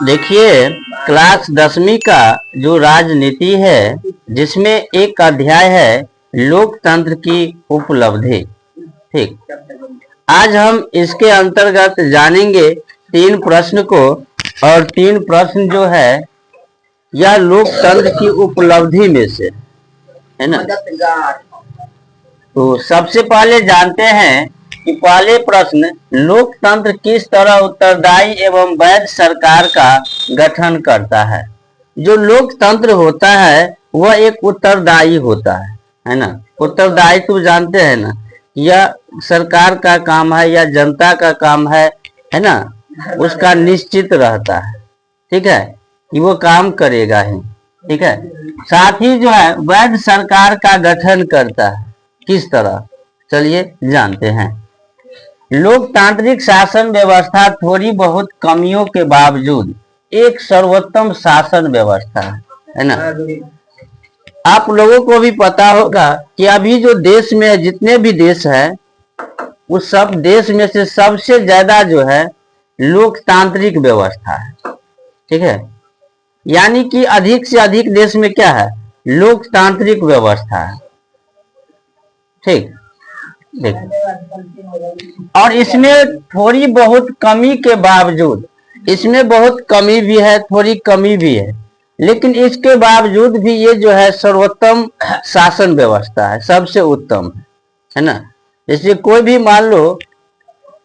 देखिए, क्लास 10वीं का जो राजनीति है, जिसमें एक अध्याय है लोकतंत्र की उपलब्धि। ठीक, आज हम इसके अंतर्गत जानेंगे 3 प्रश्न को, और 3 प्रश्न जो है यह लोकतंत्र की उपलब्धि में से है ना। तो सबसे पहले जानते हैं कि पहले प्रश्न, लोकतंत्र किस तरह उत्तरदायी एवं वैध सरकार का गठन करता है। जो लोकतंत्र होता है वह एक उत्तरदायी होता है ना। उत्तरदायी तो जानते हैं ना, यह सरकार का काम है या जनता का काम है ना, उसका निश्चित रहता है। ठीक है, कि वो काम करेगा ही। ठीक है, साथ ही जो है वैध सरकार का गठन करता है। किस तरह, चलिए जानते हैं। लोकतांत्रिक शासन व्यवस्था थोड़ी बहुत कमियों के बावजूद एक सर्वोत्तम शासन व्यवस्था है ना। आप लोगों को भी पता होगा कि अभी जो देश में जितने भी देश है, उस सब देश में से सबसे ज्यादा जो है लोकतांत्रिक व्यवस्था है। ठीक है, यानी कि अधिक से अधिक देश में क्या है, लोकतांत्रिक व्यवस्था है। ठीक, और इसमें थोड़ी बहुत कमी के बावजूद, इसमें बहुत कमी भी है, थोड़ी कमी भी है, लेकिन इसके बावजूद भी ये जो है सर्वोत्तम शासन व्यवस्था है, सबसे उत्तम है ना। जैसे कोई भी मान लो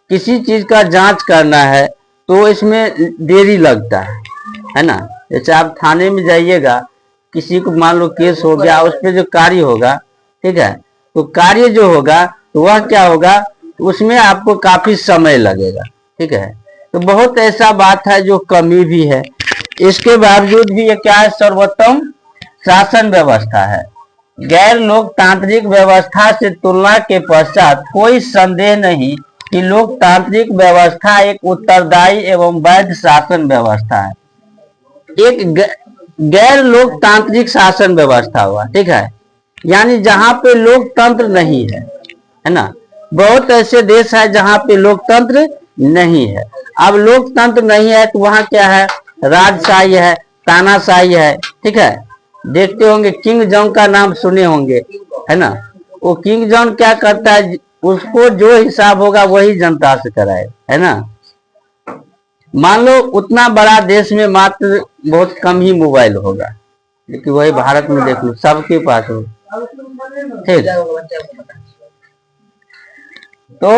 किसी चीज का जांच करना है तो इसमें देरी लगता है ना। जैसे आप थाने में जाइएगा, किसी को मान लो केस हो गया, उस पर जो कार्य होगा, ठीक है, तो कार्य जो होगा तो वह क्या होगा, उसमें आपको काफी समय लगेगा। ठीक है, तो बहुत ऐसा बात है जो कमी भी है, इसके बावजूद भी ये क्या है, सर्वोत्तम शासन व्यवस्था है। गैर लोकतांत्रिक व्यवस्था से तुलना के पश्चात कोई संदेह नहीं कि लोकतांत्रिक व्यवस्था एक उत्तरदायी एवं वैध शासन व्यवस्था है। एक गैर लोकतांत्रिक शासन व्यवस्था हुआ, ठीक है, यानी जहां पे लोकतंत्र नहीं है ना। बहुत ऐसे देश है जहां पे लोकतंत्र नहीं है। अब लोकतंत्र नहीं है तो वहां क्या है, राजशाही है, तानाशाही है। ठीक है, देखते होंगे किंग जॉन का नाम सुने होंगे, है ना। वो किंग जॉन क्या करता है, उसको जो हिसाब होगा वही जनता से कराए, है ना। मान लो उतना बड़ा देश में मात्र बहुत कम ही मोबाइल होगा, लेकिन वही भारत में देख लो सबके पास हो। ठीक, तो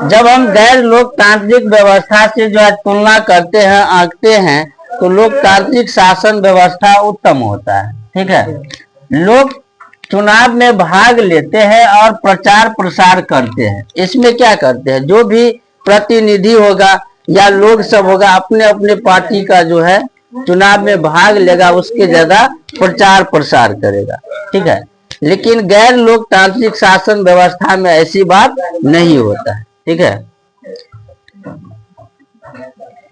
जब हम गैर लोकतांत्रिक व्यवस्था से जो है तुलना करते हैं, आंकते हैं, तो लोकतांत्रिक शासन व्यवस्था उत्तम होता है। ठीक है, लोग चुनाव में भाग लेते हैं और प्रचार प्रसार करते हैं। इसमें क्या करते हैं, जो भी प्रतिनिधि होगा या लोग सब होगा, अपने अपने पार्टी का जो है चुनाव में भाग लेगा, उसके ज्यादा प्रचार प्रसार करेगा। ठीक है, लेकिन गैर लोकतांत्रिक शासन व्यवस्था में ऐसी बात नहीं होता है। ठीक है,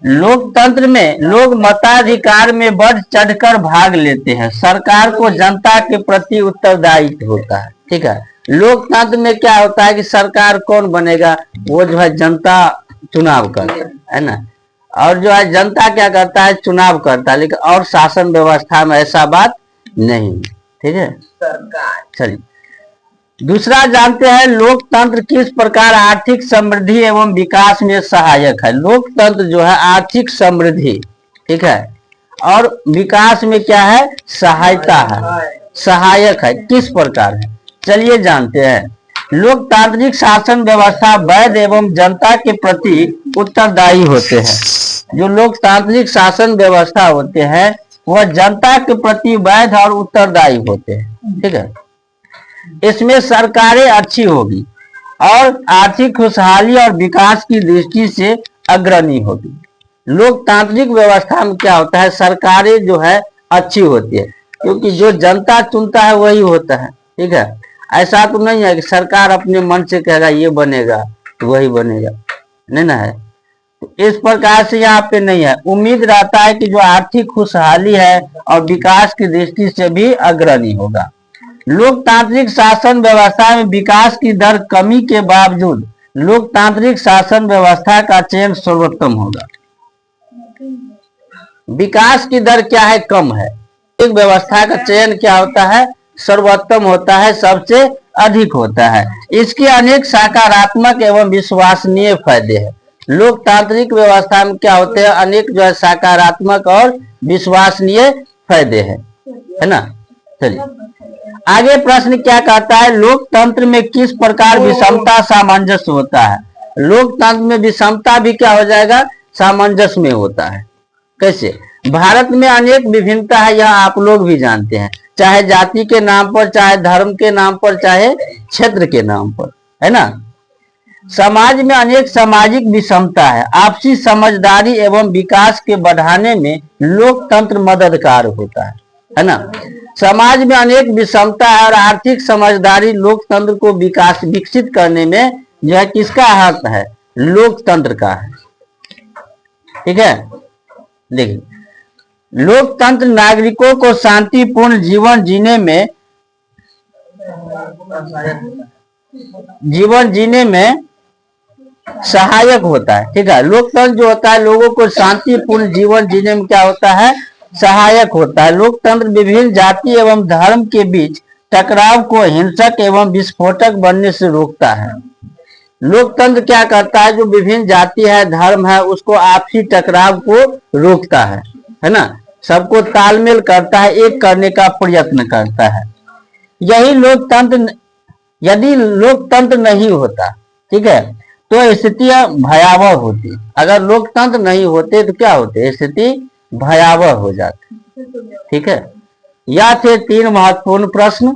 लोकतंत्र में लोग मताधिकार में बढ़ चढ़कर भाग लेते हैं। सरकार को जनता के प्रति उत्तरदायित्व होता है। ठीक है, लोकतंत्र में क्या होता है कि सरकार कौन बनेगा, वो जो है जनता चुनाव करता है ना। और जो है जनता क्या करता है, चुनाव करता है, लेकिन और शासन व्यवस्था में ऐसा बात नहीं। ठीक है, चलिए दूसरा जानते हैं, लोकतंत्र किस प्रकार आर्थिक समृद्धि एवं विकास में सहायक है। लोकतंत्र जो है आर्थिक समृद्धि, ठीक है, और विकास में क्या है, सहायता है, सहायक है। किस प्रकार है, चलिए जानते हैं। लोकतांत्रिक शासन व्यवस्था वैध एवं जनता के प्रति उत्तरदायी होते हैं। जो लोकतांत्रिक शासन व्यवस्था होते हैं वह जनता के प्रति वैध और उत्तरदायी होते हैं। ठीक है, इसमें सरकारें अच्छी होगी और आर्थिक खुशहाली और विकास की दृष्टि से अग्रणी होगी। लोकतांत्रिक व्यवस्था में क्या होता है, सरकारें जो है अच्छी होती है, क्योंकि जो जनता चुनता है वही होता है। ठीक है, ऐसा तो नहीं है कि सरकार अपने मन से कहेगा ये बनेगा तो वही बनेगा, नहीं ना है। तो इस प्रकार से यहाँ पे नहीं है। उम्मीद रहता है कि जो आर्थिक खुशहाली है और विकास की दृष्टि से भी अग्रणी होगा। लोकतांत्रिक शासन व्यवस्था में विकास की दर कमी के बावजूद लोकतांत्रिक शासन व्यवस्था का चयन सर्वोत्तम होगा। विकास की दर क्या है, कम है। एक व्यवस्था का चयन क्या होता है, सर्वोत्तम होता है, सबसे अधिक होता है। इसके अनेक सकारात्मक एवं विश्वसनीय फायदे हैं। लोकतांत्रिक व्यवस्था में क्या होते हैं, अनेक जो है सकारात्मक और विश्वसनीय फायदे हैं, है ना। चलिए आगे प्रश्न क्या कहता है, लोकतंत्र में किस प्रकार विषमता सामंजस्य होता है। लोकतंत्र में विषमता भी क्या हो जाएगा, सामंजस्य में होता है। कैसे, भारत में अनेक विभिन्नता है, यह आप लोग भी जानते हैं, चाहे जाति के नाम पर, चाहे धर्म के नाम पर, चाहे क्षेत्र के नाम पर, है ना। समाज में अनेक सामाजिक विषमता है। आपसी समझदारी एवं विकास के बढ़ाने में लोकतंत्र मददगार होता है ना। समाज में अनेक विषमता है और आर्थिक समझदारी लोकतंत्र को विकसित करने में जो है किसका हाथ है, लोकतंत्र का है। ठीक है, देखिए लोकतंत्र नागरिकों को शांतिपूर्ण जीवन जीने में सहायक होता है। ठीक है, लोकतंत्र जो होता है लोगों को शांतिपूर्ण जीवन जीने में क्या होता है, सहायक होता है। लोकतंत्र विभिन्न जाति एवं धर्म के बीच टकराव को हिंसक एवं विस्फोटक बनने से रोकता है। लोकतंत्र क्या करता है, जो विभिन्न जाति है, धर्म है, उसको आपसी टकराव को रोकता है ना। सबको तालमेल करता है, एक करने का प्रयत्न करता है। यही लोकतंत्र, यदि लोकतंत्र नहीं होता, ठीक है, तो स्थितियां भयावह होती। अगर लोकतंत्र नहीं होते तो क्या होते, स्थिति भयावह हो जाती। ठीक है, यह थे 3 महत्वपूर्ण प्रश्न।